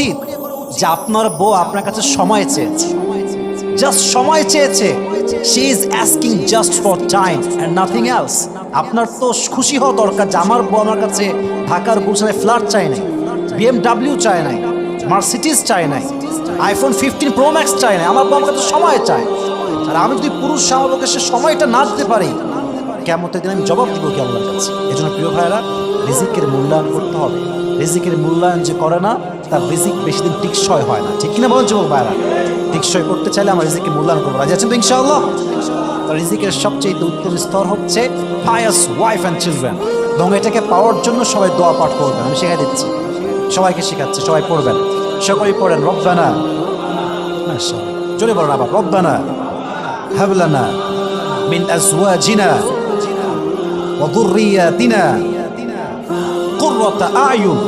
উচিত যে আপনার বউ আপনার কাছে সময় চেয়েছে, জাস্ট সময় চেয়েছে। She is asking just for time and nothing else. আপনার তো খুশি হওয়া দরকার যে আমার বউ আমার কাছে ঢাকার গুলশানে ফ্ল্যাট চায় নাই, BMW চায় নাই, মার্সিডিজ চায় নাই, iPhone 15 Pro Max চায় নাই, আমার বউ আমার কাছে সময় চায়। আর আমি যদি পুরুষ আমার বউকে সে সময়টা না দিতে পারি, কিয়ামতের দিন আমি জবাব দিব কি আল্লাহর কাছে। এই জন্য প্রিয় ভাইরা, রিজিকের মূল্যায়ন করতে হবে। রিজিকের মূল্যায়ন যে করে না তার রিজিক বেশি দিন টিকসই হয় না, ঠিক কিনা বলেন যুবক ভাইরা? টিকসই করতে চাইলে আমার রিজিকের মূল্যায়ন করবো। রাজি আছেন তো ইনশাআল্লাহ? তো রিজিকের সবচেয়ে উত্তম স্তর হচ্ছে পায়াস ওয়াইফ অ্যান্ড চিলড্রেন। এবং এটাকে পাওয়ার জন্য সবাই দোয়া পাঠ করবেন, আমি শেখাই দিচ্ছি, সবাইকে শেখাচ্ছি, সবাই পড়বেন, সকলেই পড়েন। রব্বানা, জোরে বলেন আবার, রব্বানা হাব লানা মিন আজওয়াজিনা ওয়া যুররিয়াতিনা কুররাতা আয়ুন।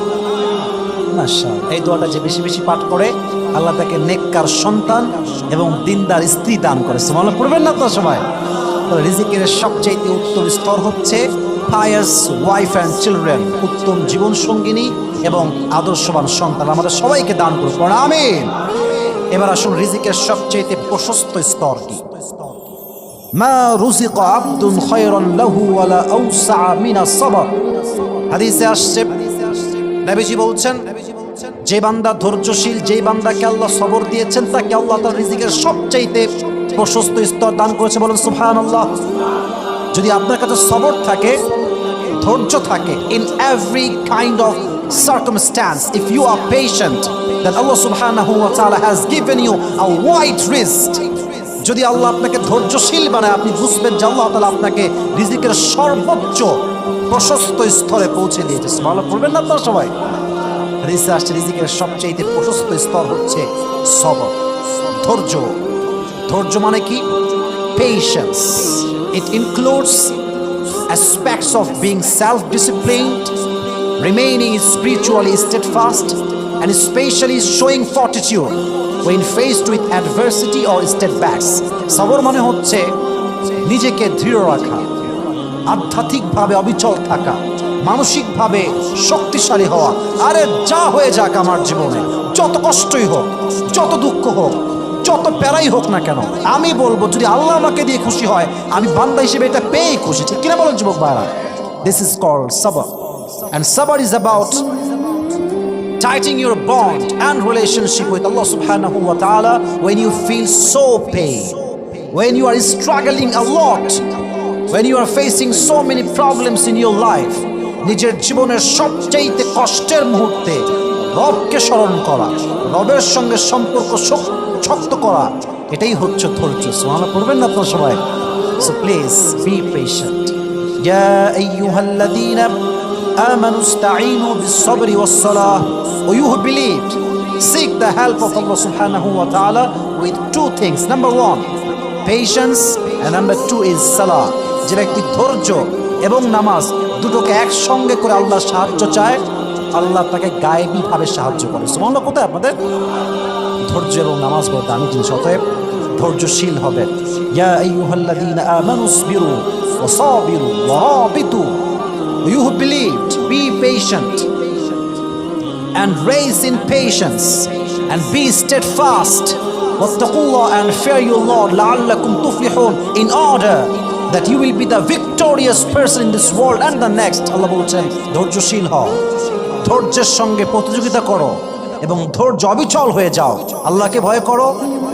মাশাআল্লাহ, এই দোয়াটা যে বেশি বেশি পাঠ করে আল্লাহ তাকে নেককার সন্তান এবং দিনদার স্ত্রী দান করে। সুবহানাল্লাহ পড়বেন না তো সবাই? রিজিকের সবচেয়ে উত্তম স্তর হচ্ছে পায়াস ওয়াইফ অ্যান্ড চিলড্রেন, উত্তম জীবন সঙ্গিনী এবং আদর্শবান সন্তান আমাদের সবাইকে দান করুন, আমিন। এবার আসুন রিজিকের সবচেয়ে প্রশস্ত স্তর কি? মা রুজিকা আবদুন খায়রান লাহু ওয়ালা আওসা মিনাস সাবর। হাদিসে আসছে, নবীজি বলছেন, যে বান্দা ধৈর্যশীল, যে বান্দাকে আল্লাহ সবর দিয়েছেন, তাকে আল্লাহ তার রিজিকের সবচাইতে প্রশস্ত স্তর দান করেছে। বলেন সুবহানাল্লাহ। যদি আপনার কাছে সবর থাকে, ধৈর্য থাকে, in every kind of circumstance, if you are patient, then Allah subhanahu wa ta'ala has given you a wide wrist. যদি আল্লাহ আপনাকে ধৈর্যশীল বানায়, আপনি বুঝবেন যে আল্লাহ তাআলা আপনাকে রিজিকের সর্বোচ্চ প্রশস্ত স্তরে পৌঁছে দিয়েছে। সুবহানাল্লাহ পড়বেন না আপনারা সবাই? হাদিসে আসছে রিজিকের সবচেয়ে প্রশস্ত স্তর হচ্ছে সবর, ধৈর্য। ধৈর্য মানে কি? Patience. It includes aspects of being self-disciplined, remaining spiritually steadfast, and especially showing fortitude when faced with adversity or setbacks. সবর মানে হচ্ছে নিজেকে দৃঢ় রাখা, আধ্যাত্মিকভাবে অবিচল থাকা, মানসিকভাবে শক্তিশালী হওয়া। আরে যা হয়ে যাক আমার জীবনে, যত কষ্টই হোক, যত দুঃখ হোক, যত প্যারাই হোক না কেন, আমি বলবো যদি আল্লাহ আমাকে দিয়ে খুশি হয়, আমি বান্দা হিসেবে এটা পেয়েই খুশি। ঠিক কিনা বলেন যুবক ভাইরা? দিস ইজ কল্ড সাবর, and sabr is about tightening your bond and relationship with Allah subhanahu wa ta'ala when you feel so pain, when you are struggling a lot, when you are facing so many problems in your life. নিজের জীবনের সবচেয়ে কষ্টের মুহূর্তে রবকে স্মরণ করা, রবের সঙ্গে সম্পর্ক শক্ত করা, এটাই হচ্ছে ধৈর্য। সুবহানাল্লাহ পড়বেন না আপনারা সবাই? So please be patient. ইয়া আইয়ুহাল্লাযীনা আমানু ইসতাঈনু বিস-সাবরি ওয়াস-সালাহ। Oh, you who believed, seek the help of Allah subhanahu wa ta'ala with two things. Number one, patience, and number two is salah. যে ব্যক্তি ধৈর্য এবং নামাজ দুটোকে একসঙ্গে করে আল্লাহর সাহায্য চায়, আল্লাহ তাকে গায়েবীভাবে সাহায্য করে। সুবহানাল্লাহ। কোথায় আপনাদের? ধৈর্য এবং নামাজ বলতে আমি জিনিস, অতএব ধৈর্যশীল হবেন। ইয়া আইয়ুহাল্লাযীনা আমানু ইসবিরু ওয়া সাবিরু ওয়া রাবিতু। You who believed, be patient and raise in patience and be steadfast. Wattaqullah and fear your Lord la'allakum tuflihun, in order that you will be the victorious person in this world and the next. Allah বলছেন ধৈর্যশীল হও, ধৈর্যের সঙ্গে প্রতিযোগিতা করো এবং ধৈর্য অবিচল হয়ে যাও। আল্লাহকে ভয় করো,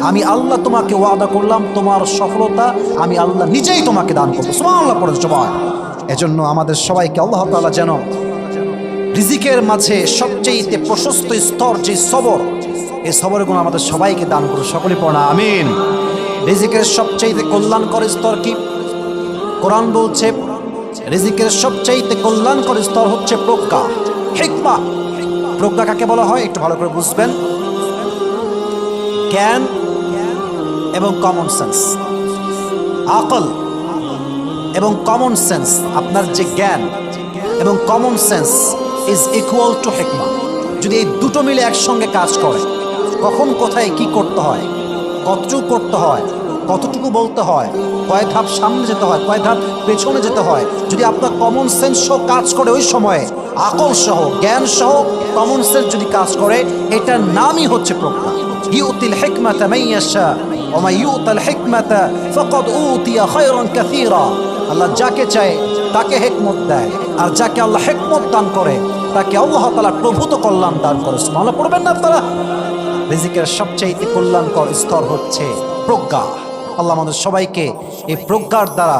আমি আল্লাহ তোমাকে ওয়াদা করলাম তোমার সফলতা আমি আল্লাহ নিজেই তোমাকে দান করবো। সুবহানাল্লাহ পড়ে সবাই। এজন্য আমাদের সবাইকে আল্লাহ তাআলা যেন রিজিকের মাঝে সবচেয়ে প্রশস্ত স্তর যে সবর, এই সবরের গুণ আমাদের সবাইকে দান করুন। সকলে পড়া আমিন। রিজিকের সবচেয়ে কল্যাণকর স্তর কি? কোরআন বলছে রিজিকের সবচেয়ে কল্যাণকর স্তর হচ্ছে প্রজ্ঞা, হিকমা। প্রজ্ঞা কাকে বলা হয় একটু ভালো করে বুঝবেন। জ্ঞান এবং কমন সেন্স, আকল এবং কমন সেন্স। আপনার যে জ্ঞান এবং common sense is equal to হিকমা। যদি এই দুটো মিলে একসঙ্গে কাজ করে, কখন কোথায় কি করতে হয়, কতটুকু করতে হয়, কতটুকু বলতে হয়, কয় ধাপ সামনে যেতে হয়, কয় ধাপ পেছনে যেতে হয়, যদি আপনার কমন সেন্সও কাজ করে ওই সময়ে, আকল সহ, জ্ঞান সহ, কমন সেন্স যদি কাজ করে, এটার নামই হচ্ছে প্রজ্ঞা। ইউতিল হিকমাতা মান ইয়াশা ওয়া মান ইউতাল হিকমাতা ফাকাদ উতিয়া খায়রান কাসীরা। আল্লাহ যাকে চায় তাকে হিকমত দেয়, আর যাকে আল্লাহ হিকমত দান করে তাকে আল্লাহ তাআলা প্রভূত কল্যাণ দান করে। সুবহানাল্লাহ পড়বেন না আপনারা? রিজিকের সবচেয়ে কল্যাণকর স্তর হচ্ছে প্রজ্ঞা। আল্লাহ আমাদের সবাইকে এই প্রজ্ঞার দ্বারা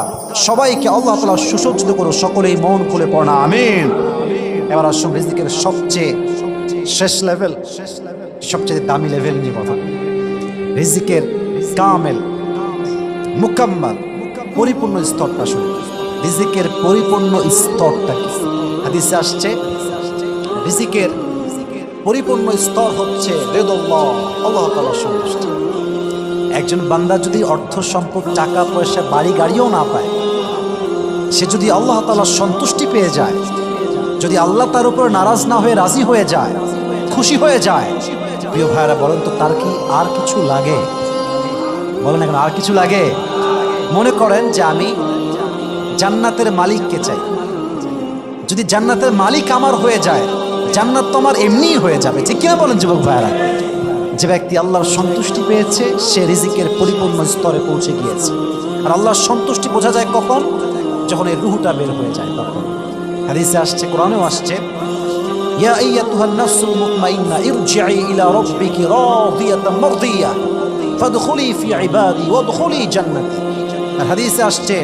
সবাইকে আল্লাহ তাআলা সুসজ্জিত করুন। সকলেই মন খুলে পড়া আমিন। এবার আসুন রিজিকের সবচেয়ে শেষ লেভেল, সবচেয়ে দামি লেভেল নিয়ে কথা। রিজিকের কামেল, মুকাম্মাল, পরিপূর্ণ স্তরটা শুনুন। রিজিকের পরিপূর্ণ স্তরটা কি? হাদিসে আসছে রিজিকের পরিপূর্ণ স্তর হচ্ছে রিদাল্লাহ, আল্লাহ তাআলার সন্তুষ্টি। একজন বান্দা যদি অর্থ সম্পদ, টাকা পয়সা, বাড়ি গাড়িও না পায়, সে যদি আল্লাহ তাআলার সন্তুষ্টি পেয়ে যায়, যদি আল্লাহ তার উপর নারাজ না হয়ে রাজি হয়ে যায়, খুশি হয়ে যায়, প্রিয় ভাইরা বলেন তো তার কি আর কিছু লাগে? বলেন এখন আর কিছু লাগে? মনে করেন যে আমি জান্নাতের মালিককে চাই, যদি জান্নাতের মালিক আমার হয়ে যায়, জান্নাত তো আমার এমনিই হয়ে যাবে, ঠিক কিনা বলেন যুবক ভাইরা? যে ব্যক্তি আল্লাহর সন্তুষ্টি পেয়েছে সে রিজিকের পরিপূর্ণ স্তরে পৌঁছে গিয়েছে। আর আল্লাহর সন্তুষ্টি বোঝা যায় কখন? যখন এই রূহটা বের হয়ে যায় তখন। হাদিসে আসছে, কোরআনেও আসছে, ইয়া আইয়াতুহান নাফসুল মুতমাইন্না ইরজিই ইলা রাব্বিকি রাদিয়াতাম মারদিয়া ফাদখুলি ফি ইবাদি ওয়াদখুলি জান্নাতি। আর হাদিসে আসছে,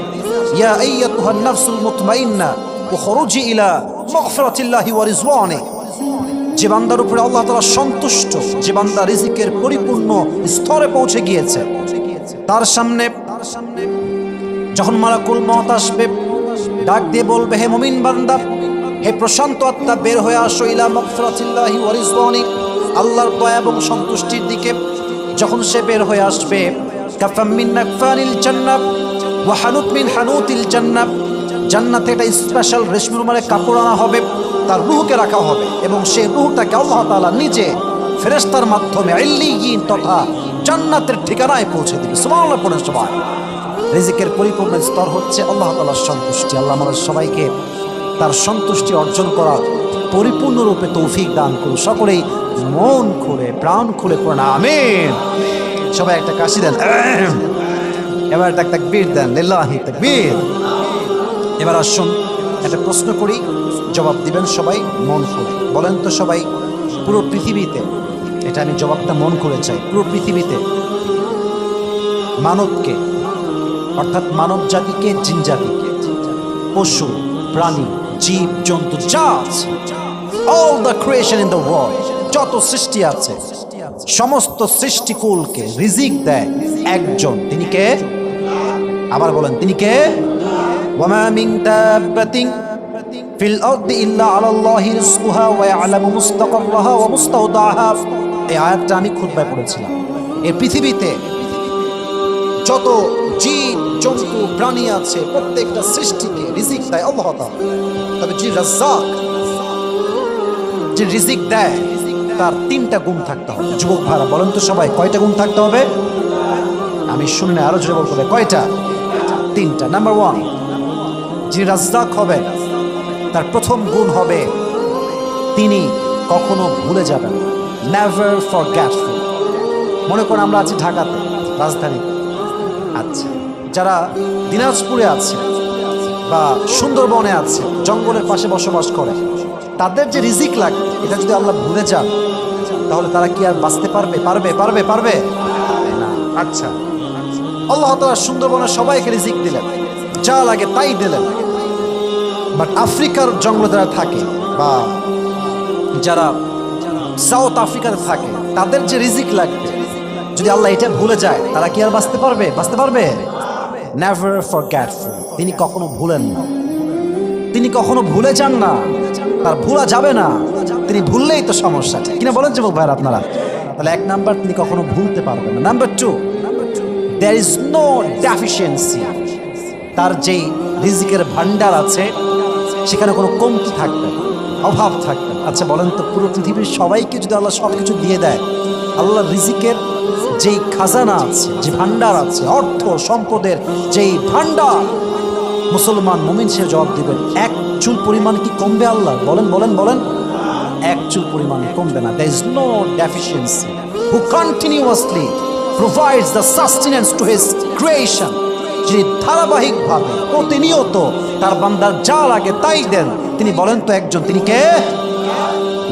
ইয়া আইয়াতুহান নাফসুল মুতমাইন্না উখরুজি ইলা মাগফিরাতিল্লাহি ওয়া রিজওয়ানি। যে বান্দার উপরে আল্লাহ তাআলা সন্তুষ্ট, যে বান্দা রিজিকের পরিপূর্ণ স্তরে পৌঁছে গিয়েছে, তার সামনে যখন মালাকুল মউত আসবে, ডাক দিয়ে বলবে, হে মুমিন বান্দা, হে প্রশান্ত আত্মা, বের হয়ে আসো ইলা মাগফিরাতিল্লাহি ওয়া রিজওয়ানি, আল্লাহর দয়া এবং সন্তুষ্টির দিকে। যখন সে বের হয়ে আসবে, কাফাম মিন নাকফানিল জান্নাহ ওয়া হানুত মিন হানুতিল জান্নাহ, জান্নাতে একটা স্পেশাল রেশমি রুমালে কাপড় আনা হবে, তার রূহকে রাখা হবে এবং সেই রূহটাকে আল্লাহ তাআলা নিজে ফেরেশতার মাধ্যমে ইল্লিয়িন তথা জান্নাতের ঠিকানায় পৌঁছে দিবে। সুবহানাল্লাহ পড়েন সবাই। রিজিকের পরিপূর্ণ স্তর হচ্ছে আল্লাহ তাআলার সন্তুষ্টি। আল্লাহ আমাদের সবাইকে তার সন্তুষ্টি অর্জন করার পরিপূর্ণরূপে তৌফিক দান করুন। সকলেই মন খুলে, প্রাণ খুলে পড়েন আমিন। সবাই একটা কাশি দেন, এবার একটা তাকবীর দেন, লিল্লাহি তাকবীর। এবার আসুন একটা প্রশ্ন করি, জবাব দিবেন সবাই মন খুলে। বলেন তো সবাই, পুরো পৃথিবীতে, এটা আমি জবাবটা মন করে চাই, পুরো পৃথিবীতে মানবকে, অর্থাৎ মানব জাতিকে, জিন জাতিকে, পশু, প্রাণী, জীব জন্তু যা আছে, all the creation in the world, যত সৃষ্টি আছে, সমস্ত সৃষ্টিকুলকে রিজিক দেয় একজন। তিনি কে? আবার বলেন, তিনি কে? ওয়ামা মিন দাব্বাতিন ফিল আরদি ইল্লা আলাল্লাহি রিজকুহা ওয়া ইয়ালামু মুস্তাকাররাহা ওয়া মুস্তাওদাহা। এই আয়াতটা আমি খুতবায় পড়েছিলাম। এই পৃথিবীতে যত জীব জন্তু প্রাণী আছে, প্রত্যেকটা সৃষ্টিকে রিজিক দেয় আল্লাহ তাআলা। তবে যে রাজ্জাক, যে রিজিক দেয়, তার তিনটা গুণ থাকতে হবে। যুবক ভাইরা বলেন তো সবাই, কয়টা গুণ থাকতে হবে? আমি শুনে আরো জোরে বলতে হবে, কয়টা? তিনটা। নাম্বার ওয়ান, যিনি রাজ্জাক হবে তার প্রথম গুণ হবে তিনি কখনো ভুলে যাবেন, নেভার ফরগেটফুল। মনে করেন আমরা আছি ঢাকাতে, রাজধানী, আচ্ছা, যারা দিনাজপুরে আছে বা সুন্দরবনে আছে, জঙ্গলের পাশে বসবাস করে, তাদের যে রিজিক লাগবে এটা যদি আল্লাহ ভুলে যান, তাহলে তারা কি আর বাঁচতে পারবে? পারবে? পারবে? পারবে না। আচ্ছা, আল্লাহ তাআলা সুন্দরবনে সবাইকে রিজিক দিলেন, যা লাগে তাই দিলেন, বাট আফ্রিকার জঙ্গলে যারা থাকে বা যারা সাউথ আফ্রিকাতে থাকে, তাদের যে রিজিক লাগবে যদি আল্লাহ এটা ভুলে যায়, তারা কি আর বাঁচতে পারবে? বাঁচতে পারবে? নেভার ফরগেটফুল, তিনি কখনো ভুলেন না, তিনি কখনো ভুলে যান না, তার ভুলা যাবে না। তিনি ভুললেই তো সমস্যা, ঠিক কিনা বলেন যুবক ভাইরা আপনারা? তাহলে এক নাম্বার, তিনি কখনো ভুলতে পারবেন না। Number two, there is no deficiency, তার যেই রিজিকের ভান্ডার আছে সেখানে কোনো কমতি থাকবে না, অভাব থাকবে না। আচ্ছা বলেন তো, পুরো পৃথিবীর সবাইকে যদি আল্লাহ সব কিছু দিয়ে দেয়, আল্লাহ রিজিকের যেই খাজানা আছে, যে ভান্ডার আছে, অর্থ সম্পদের যেই ভান্ডার, মুসলমান মুমিন সে জবাব দিবেন, এক চুল পরিমাণ কি কমবে আল্লাহ? বলেন বলেন বলেন, এক চুল পরিমাণ কমবে না। There is no deficiency. Who continuously provides the sustenance to his creation. যিনি ধারাবাহিকভাবে প্রতিনিয়ত তার বান্দার যা লাগে তাই দেন, তিনি বলেন তো একজন, তিনি কে?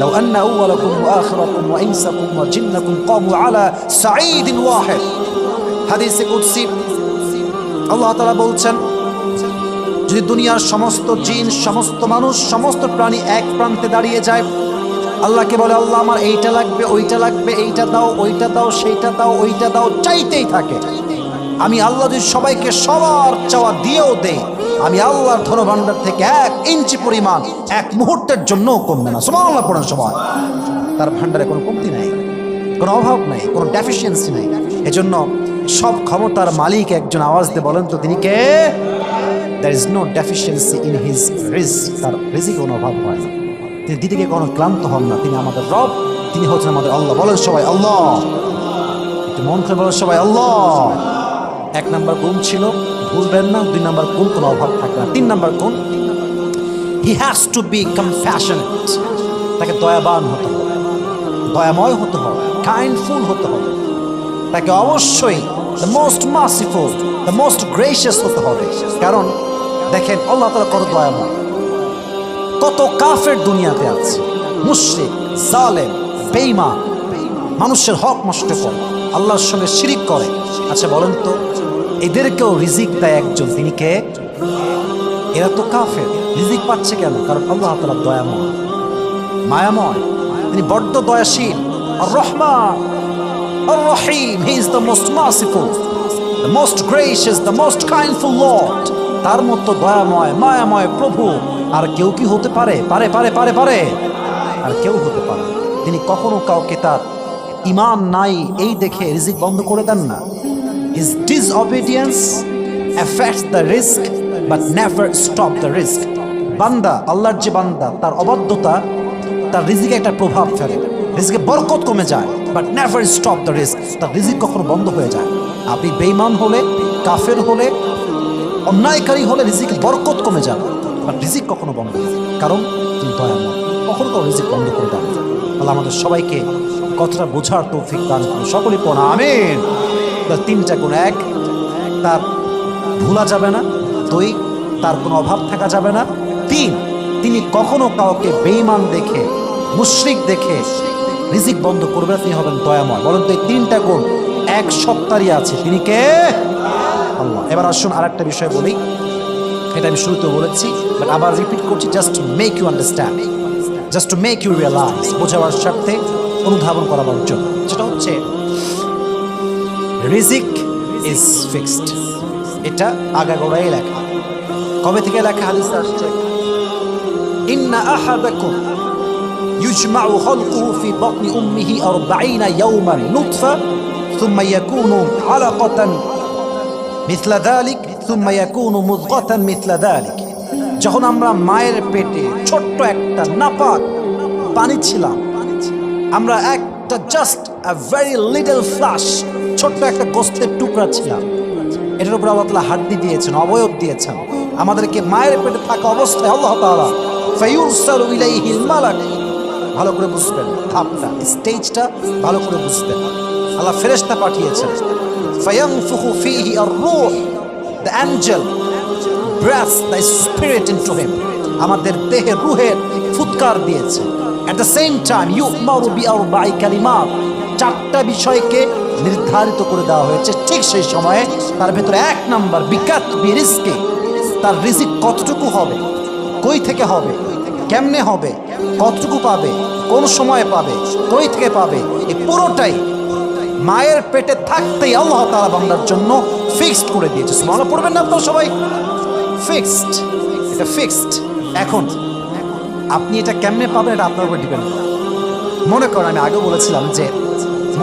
لو أن أولكم وآخركم وإنسكم وجنكم قاموا على صعيد واحد. হাদিসে কুদসি আল্লাহ তাআলা বলছেন, যদি দুনিয়ার সমস্ত জিন, সমস্ত মানুষ, সমস্ত প্রাণী এক প্রান্তে দাঁড়িয়ে যায়, আল্লাহকে বলে, আল্লাহ আমার এইটা লাগবে, ওইটা লাগবে, এইটা দাও, ওইটা দাও, সেইটা দাও, ওইটা দাও, চাইতেই থাকে, আমি আল্লাহ যদি সবাইকে সবার চাওয়া দিয়েও দেই, আমি আল্লাহর ধনভাণ্ডার থেকে 1 ইঞ্চি পরিমাণ এক মুহূর্তের জন্য কমবে না। সুবহানাল্লাহ পড়ার সময় তার ভাণ্ডারে কোনো কমতি নাই, কোনো অভাব নাই, কোনো ডেফিসিয়েন্সি নাই। এজন্য সব ক্ষমতার মালিক একজন, আওয়াজ দিয়ে বলেন তো তিনি কে? There is no deficiency in his risk. তার রিজিকে কোনো অভাব হয় না, তিনি দিতে গিয়ে কোনো ক্লান্ত হন না। তিনি আমাদের রব, তিনি হচ্ছেন আমাদের আল্লাহ। বলেন সবাই আল্লাহ, একটু মন করে বলেন সবাই আল্লাহ। 1 নম্বর গুণ ছিল, ভুলবেন না। 2 নম্বর গুণ, কোনো অভাব থাকে না। 3 নম্বর গুণ, he has to be compassionate. তাকে দয়াবান হতে হবে, দয়াময় হতে হবে, কাইন্ডফুল হতে হবে। তাকে অবশ্যই the most merciful, the most gracious হতে হবে। কারণ দেখেন আল্লাহ তাআলা কত দয়াময়, কত কাফের দুনিয়াতে আছে, মুশরিক, জালেম, বেঈমান, মানুষের হক নষ্ট করে, আল্লাহর সঙ্গে শিরিক করে। আচ্ছা বলেন তো, এদেরকেও রিজিক দেয় একজন, তিনি কে? এরা তো কাফের, রিজিক পাচ্ছে কেন? কারণ আল্লাহ তাআলা দয়াময়, মায়াময়, তিনি বড্ড দয়াশীল। আর রহমান, আর রহিম, he is the most merciful, the most gracious, the most kindful lord. তার মতো দয়াময়, মায়াময় প্রভু আর কেউ কি হতে পারে? পারে পারে পারে পারে আর কেউ হতে পারে। তিনি কখনো কাউকে তার ঈমান নাই এই দেখে রিজিক বন্ধ করে দেন না। His disobedience affects the risk but never stop the risk. বান্দা, আল্লাহর যে বান্দা, তার অবাধ্যতা তার রিজিকে একটা প্রভাব ফেলে, রিজিকে বরকত কমে যায়, but never stop the risk. তার রিজিক কখনো বন্ধ হয়ে যায়। আপনি বেঈমান হলে, কাফের হলে, অন্যায়কারী হলে রিজিকে বরকত কমে যাবে, বাট রিজিক কখনো বন্ধ হয় না, কারণ তিনি দয়াময়, কখনো কারো রিজিক বন্ধ করে দেন। আল্লাহ আমাদের সবাইকে কথাটা বোঝার তৌফিক দান করুন। সকলেই পড়া আমিন। তার 3টা গুণ, 1 তার ভুলা যাবে না, 2 তার কোনো অভাব থাকা যাবে না, 3 তিনি কখনো কাউকে বেঈমান দেখে, মুশরিক দেখে রিজিক বন্ধ করবে, তিনি হবেন দয়াময়। বলেন তো এই 3টা গুণ এক সত্তারই আছে, তিনি কে? আল্লাহ। এবার আসুন আরেকটা বিষয় বলি, এটা আমি শুরুতে বলেছি বাট আবার রিপিট করছি, just to make you understand, just to make you realise, বোঝাবার স্বার্থে, অনুধাবন করাবার জন্য। যেটা হচ্ছে রিজিক ইজ ফিক্সড, এটা আগাগোড়াই লেখা। কবে থেকে লেখা? হাদিসে আসছে, ইন্না আহাদাকুম ইউজমাউ খালকুহু ফি বাতনি উম্মিহি 40 ইয়াওমান নুতফা সুম্মা ইয়াকুনু আলাকাতান মিথলা যালিক সুম্মা ইয়াকুনু মুদগাতান মিথলা যালিক। যখন আমরা মায়ের পেটে ছোট্ট একটা নাপাক পানি ছিলাম, আমরা একটা just a very little flesh, ছোট্ট একটা গোস্তের টুকরা ছিলাম, এটার উপর আল্লাহ তাআলা হাড্ডি দিয়েছেন, অবয়ব দিয়েছেন। আমাদেরকে মায়ের পেটে থাকা অবস্থায় আল্লাহ তাআলা ফায়ুরসালু ইলাইহিল মালাক, ভালো করে বুঝবেন ধাপটা, স্টেজটা ভালো করে বুঝবেন। আল্লাহ ফেরেশতা পাঠিয়েছেন, ফায়ানফুখু ফীহি আর-রূহ, the angel breath the spirit into him, আমাদের দেহে রূহের ফুৎকার দিয়েছে। এট দ্য সেম টাইম ইউমারু বিআরবা'i কালিমাত, 4টা বিষয়কে নির্ধারিত করে দেওয়া হয়েছে। ঠিক সেই সময়ে তার ভেতরে 1 নাম্বার বিকাতবি রিজকি, তার রিজিক কতটুকু হবে, কই থেকে হবে, কেমনে হবে, কতটুকু পাবে, কোন সময় পাবে, কই থেকে পাবে, এই পুরোটাই মায়ের পেটে থাকতেই আল্লাহ তাআলা বান্দার জন্য ফিক্সড করে দিয়েছে। সুবহানাল্লাহ পড়বেন না আপনারা সবাই? ফিক্সড, এটা ফিক্সড। এখন আপনি এটা কেমনে পাবেন, এটা আপনার উপর ডিপেন্ড করে। মনে করেন, আমি আগে বলেছিলাম যে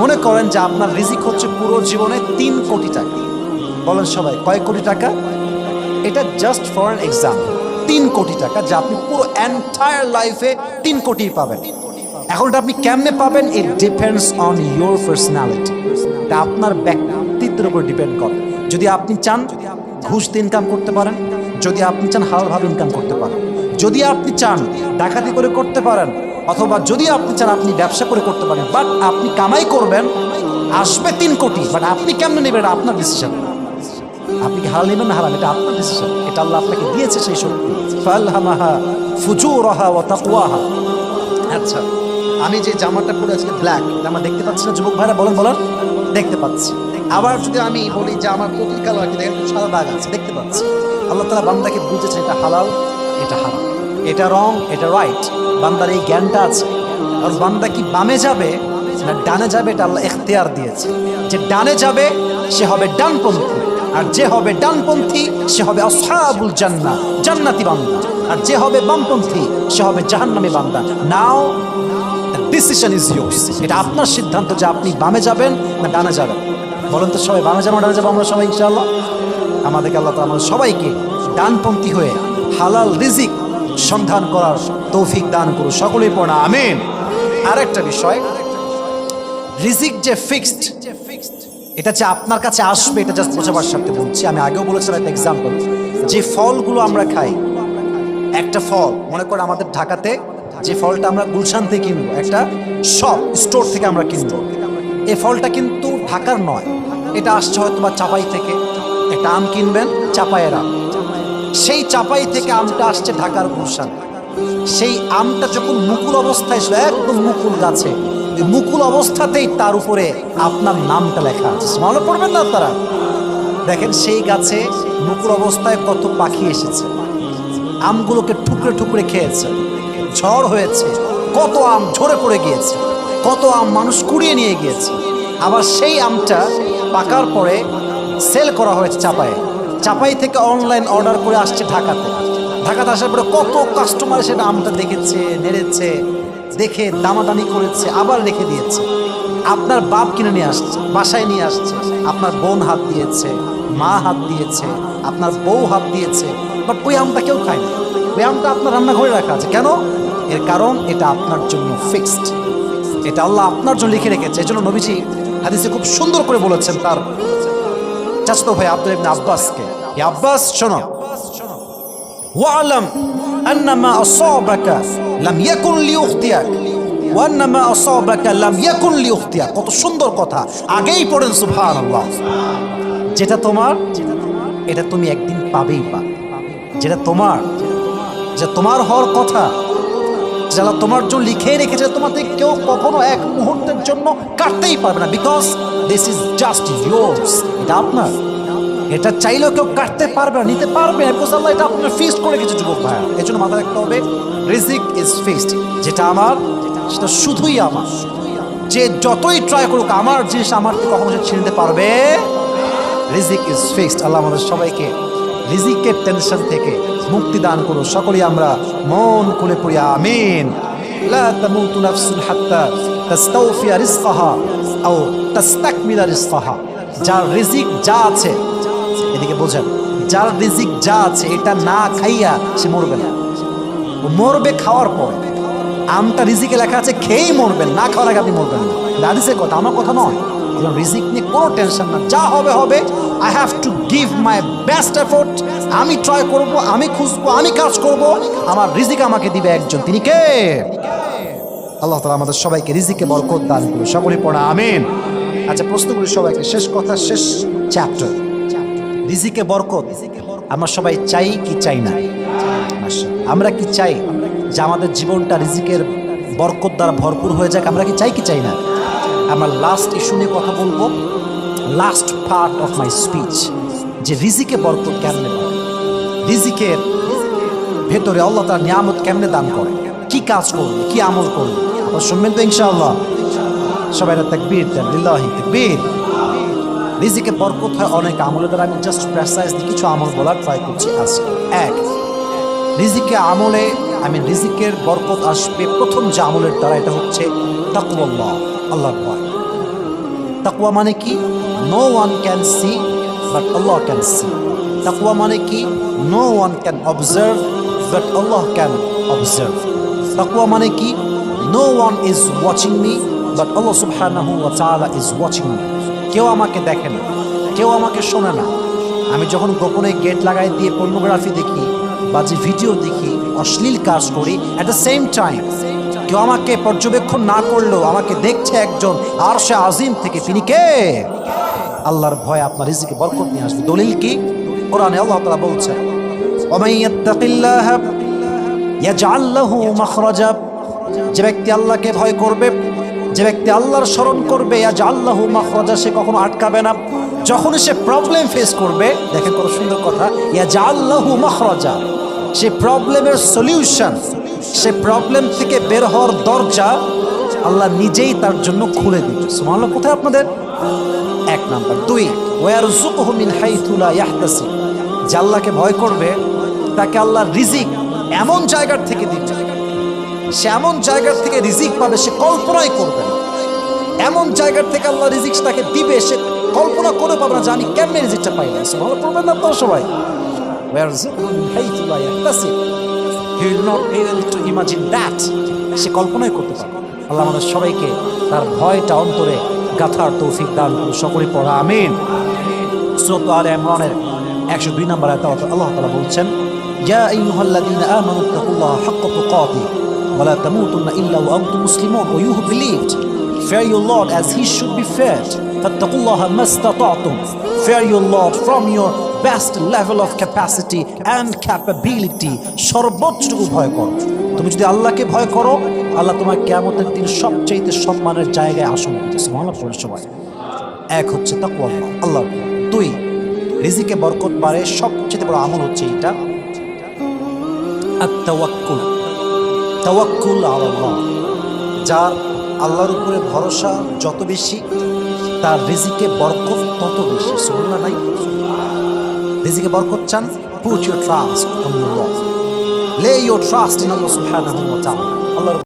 মনে করেন যে আপনার রিজিক হচ্ছে পুরো জীবনে 3 কোটি টাকা। বলেন সবাই কয় কোটি টাকা? এটা জাস্ট ফর অ্যান এক্সাম্পল, 3 কোটি টাকা, যা আপনি পুরো এন্টায়ার লাইফে 3 কোটি পাবেন। এখন এটা আপনি কেমনে পাবেন? It depends on your personality, এটা আপনার ব্যক্তিত্বের উপর ডিপেন্ড করে। যদি আপনি চান ঘুষ দিয়ে ইনকাম করতে পারেন, যদি আপনি চান হালালভাবে ইনকাম করতে পারেন, যদি আপনি চান ডাকাতি করে করতে পারেন, অথবা যদি আপনি চান আপনি ব্যবসা করে করতে পারেন, বাট আপনি কামাই করবেন, আসবে 3 কোটি, বাট আপনি কেমনে নেবেন এটা আপনার ডিসিশন। আপনি কি হালাল নেবেন না হারাম, এটা আপনার ডিসিশন। এটা আল্লাহ আপনাকে দিয়েছে সেই শক্তি। ফালহামাহা ফুজুরাহা ওয়া তাকওয়াহা। আচ্ছা, আমি যে জামাটা পরে আজকে ব্ল্যাক, জামা দেখতে পাচ্ছি না যুবক ভাইরা? বলেন বলেন। দেখতে পাচ্ছি। আবার যদি আমি বলি যে আমার প্রতির কালার কি, দেখেন সাদা দাগ আছে, দেখতে পাচ্ছি। আল্লাহ তাআলা বান্দাকে বুঝেছে এটা হালাল, এটা হারাম, এটা রং, এটা রাইট। বান্দার এই জ্ঞানটা আছে। আর বান্দা কি বামে যাবে না ডানে যাবে, এটা আল্লাহ ইখতিয়ার দিয়েছে। যে ডানে যাবে সে হবে ডানপন্থী, আর যে হবে ডানপন্থী সে হবে আসহাবুল জান্নাহ, জান্নাতি বান্দা। আর যে হবে বামপন্থী সে হবে জাহান্নামী বান্দা। নাও ডিসিশন ইজ ইয়োর্স। এটা আপনার সিদ্ধান্ত যে আপনি বামে যাবেন না ডানে যাবেন। বলেন তো সবাই, বামে যাবো ডানে যাবো? আমরা সবাই ইনশাআল্লাহ। আমাদেরকে আল্লাহ তাআলা আমাদের সবাইকে ডানপন্থী হয়ে হালাল রিজিক সন্ধান করার তৌফিক দান করুন। সকলেই পড়া আমিন। আরেকটা বিষয়, রিজিক যে ফিক্সড, এটা যে আপনার কাছে আসবে, এটা জাস্ট বোঝাবার সাথে বলছি। আমি আগেও বলেছিলাম একটা এক্সাম্পল, যে ফলগুলো আমরা খাই, একটা ফল মনে করেন আমাদের ঢাকাতে যে ফলটা আমরা গুলশান থেকে কিনবো, একটা শপ স্টোর থেকে আমরা কিনবো, এই ফলটা কিন্তু ঢাকার নয়, এটা আসছে হয়তো বা চাপাই থেকে। একটা আম কিনবেন, চাপাইয়ের আম, সেই চাপাই থেকে আমটা আসছে ঢাকার গুলশান। সেই আমটা যখন মুকুল অবস্থায় ছিল, একদম মুকুল গাছে, ওই মুকুল অবস্থাতেই তার উপরে আপনার নামটা লেখা আছে। মনে পড়বেন না তারা? দেখেন সেই গাছে মুকুল অবস্থায় কত পাখি এসেছে, আমগুলোকে টুকরে টুকরে খেয়েছে, ঝড় হয়েছে, কত আম ঝরে পড়ে গিয়েছে, কত আম মানুষ কুড়িয়ে নিয়ে গিয়েছে। আবার সেই আমটা পাকার পরে সেল করা হয়েছে চাপায়ে, চাপাই থেকে অনলাইন অর্ডার করে আসছে ঢাকাতে। ঢাকাতে আসার পরে কত কাস্টমার সেটা আমটা দেখেছে, নেড়েছে, দেখে দামাদামি করেছে, আবার রেখে দিয়েছে। আপনার বাপ কিনে নিয়ে আসছে, বাসায় নিয়ে আসছে, আপনার বোন হাত দিয়েছে, মা হাত দিয়েছে, আপনার বউ হাত দিয়েছে, বাট ওই আমটা কেউ খায় না। ওই আমটা আপনার রান্নাঘরে রাখা আছে। কেন? এর কারণ এটা আপনার জন্য ফিক্সড, এটা আল্লাহ আপনার জন্য লিখে রেখেছে। এই জন্য নবীজি হাদিসে খুব সুন্দর করে বলেছেন তার চাচতো ভাই আব্দুল্লাহ ইবনে আব্বাসকে, হে আব্বাস শোনো, ওয়ালাম আন্নামা আসাবাকা লাম ইয়াকুন লিউখতিয়াক ওয়া আন্নামা আসাবাকা লাম ইয়াকুন লিউখতিয়াক। কত সুন্দর কথা, আগেই পড়েন সুবহানাল্লাহ। যেটা তোমার, এটা তুমি একদিন পাবেই পাবে। যেটা তোমার, যেটা তোমার হওয়ার কথা, যারা তোমার জন্য লিখে রেখেছে, তোমাদের কেউ কখনো এক মুহূর্তের জন্য কাটতেই পারবে না। Because this is just yours, এটা আপনার। এটা চাইলেও কেউ কাটতে পারবে না, নিতে পারবে না, বিকজ আল্লাহ এটা আপনার ফিক্সড করে গেছে যুবক ভাইয়া। এই জন্য মাথায় রাখতে হবে, রিজিক ইজ ফিক্সড। যেটা আমার সেটা শুধুই আমার। যে যতই ট্রাই করুক আমার জিনিস আমার কখনো সে ছিনতে পারবে। রিজিক ইজ ফিক্সড। আল্লাহ আমাদের সবাইকে রিজিকের টেনশন থেকে মুক্তি দান করুন। সকলেই আমরা মন খুলে পড়ি আমিন। লা তামুতু নাফসুন হাত্তা তাস্তাওফিয়া রিজকাহা আও তাস্তাকমিলা রিজকাহা। যার রিজিক যা আছে, এদিকে বোঝেন, যার রিজিক যা আছে এটা না খাইয়া সে মরবে না। ও মরবে খাওয়ার পর। আমটা রিজিকে লেখা আছে খেয়েই মরবেন, না খাওয়ার আগে আপনি মরবেন না। হাদিসের কথা, আমার কথা নয়। রিজিক নিয়ে কোনো টেনশন না, যা হবে হবে। I have to give my best effort. আমি ট্রাই করব, আমি খুঁজবো, আমি কাজ করব, আমার রিজিক আমাকে দিবে একজন। তিনি কে? আল্লাহ তাআলা আমাদের সবাইকে রিজিকে বরকত দান করুন। সকলেই পড়া আমিন। আচ্ছা, প্রশ্ন করি সবাইকে, শেষ কথা, শেষ চ্যাপ্টার, রিজিকে বরকত আমরা সবাই চাই কি চাই না? আমরা কি চাই যে আমাদের জীবনটা রিজিকের বরকত দ্বারা ভরপুর হয়ে যাক? আমরা কি চাই কি চাই না? আমরা লাস্ট ইস্যু নিয়ে কথা বলবো, last part of my speech, যে রিজিকে বরকত কেমনে পাবে, রিজিকের ভেতরে আল্লাহ তার নিয়ামত কেমনে দান করে, কি কাজ করবে, কি আমল করবে। আপনারা শুনবেন তো ইনশাআল্লাহ? সবাই তাকবীর দেন, লিল্লাহি তাকবীর। রিজিকে বরকত হয় অনেক আমলের দ্বারা। আমি জাস্ট প্রেসাইজলি কিছু আমল বলার ট্রাই করছি আজকে। এক, রিজিকে আমলে রিজিকের বরকত আসবে প্রথম যে আমলের দ্বারা, এটা হচ্ছে তাকওয়াল্লাহ, আল্লাহর ভয়। তাকওয়া মানে কি? No one can see but Allah can see. তাকওয়া মানে কি? No one can observe but Allah can observe. তাকওয়া মানে কি? No one is watching me but Allah সুবহানাহু ওয়া তাআলা ইজ ওয়াচিং মি। কেউ আমাকে দেখে না, কেউ আমাকে শোনে না, আমি যখন গোপনে গেট লাগাই দিয়ে পর্নোগ্রাফি দেখি, বাজে ভিডিও দেখি, অশ্লীল কাজ করি, অ্যাট দ্য সেম টাইম কেউ আমাকে পর্যবেক্ষণ না করলেও আমাকে দেখছে একজন আরশে আজিম থেকে। তিনি কে? আল্লাহর ভয় আপনার রিজিকে বরকত নিয়ে আসবে। দলিল কি? কোরআনে আল্লাহ তাআলা বলছেন, ওয়ামান ইয়াত্তাকিল্লাহ ইয়াজআল লাহু মাখরাজা, যে ব্যক্তি আল্লাহকে ভয় করবে, যে ব্যক্তি আল্লাহর স্মরণ করবে, ইয়াজআল লাহু মাখরাজা, সে কখনো আটকাবে না। যখন সে প্রবলেম ফেস করবে, দেখেন কত সুন্দর কথা, ইয়াজআল লাহু মাখরাজা, সে প্রবলেমের সলিউশন, সে প্রবলেম থেকে বের হওয়ার দরজা আল্লাহ নিজেই তার জন্য খুলে দিবে। সুবহানাল্লাহ। কোথায় আপনাদের? এক নাম্বার। দুই, ওয়ারযুকহু মিন হাইথু লা ইয়াহতাসিব, যে আল্লাহকে ভয় করবে তাকে আল্লাহ রিজিক এমন জায়গার থেকে দিবে, সে এমন জায়গার থেকে রিজিক পাবে সে কল্পনাই করবে না। এমন জায়গার থেকে আল্লাহ রিজিক তাকে দিবে সে কল্পনা করে পাবে না, জানি কেমনে রিজিকটা পাইলে। সুবহানাল্লাহ পড়বেন না তো সবাই? ওয়ারযুকহু মিন হাইথু লা ইয়াহতাসিব, he will not be able to imagine that, সে কল্পনাই করতে পারবে। আল্লাহ আমাদের সবাইকে তার ভয়টা অন্তরে গাথার তৌফিক দান করুন। সকলে পড়া আমিন। সূরা আলে ইমরানের 102 নম্বর আয়াতে আল্লাহ তাআলা বলছেন, ইয়া আইয়ুহাল্লাযীনা আমানু তাকুল্লাহা হাক্কা তুকাতিহি ওয়া লা তামুতুন্না ইল্লা ওয়া আনতুম মুসলিমুন, or you who believed, fear your Lord as he should be feared, fattaqullaha mastata'tum, fear your Lord from your best level of capacity and capability, সর্বোচ্চটুকু ভয় করো। তুমি যদি আল্লাহকে ভয় করো, আল্লাহ তোমার কিয়ামতের দিন সবচেয়ে সম্মানের জায়গায় আসন দিবে। সুবহানাল্লাহ পড়ে সবাই। এক হচ্ছে তাকওয়া আল্লাহর ভয়। দুই, রিজিকে বরকত বাড়ে সবচেয়ে বড় আমল হচ্ছে এটা আত-তাওয়াক্কুল, তাওয়াক্কুল আলাল্লাহ। যার আল্লাহর উপরে ভরসা যত বেশি, তার রিজিকে বরকত তত বেশি। সুবহানাল্লাহ নাই? রিজিকে বরকত চান, put your trust on your Lord, lay your trust in Allah subhanahu wa ta'ala। আল্লাহর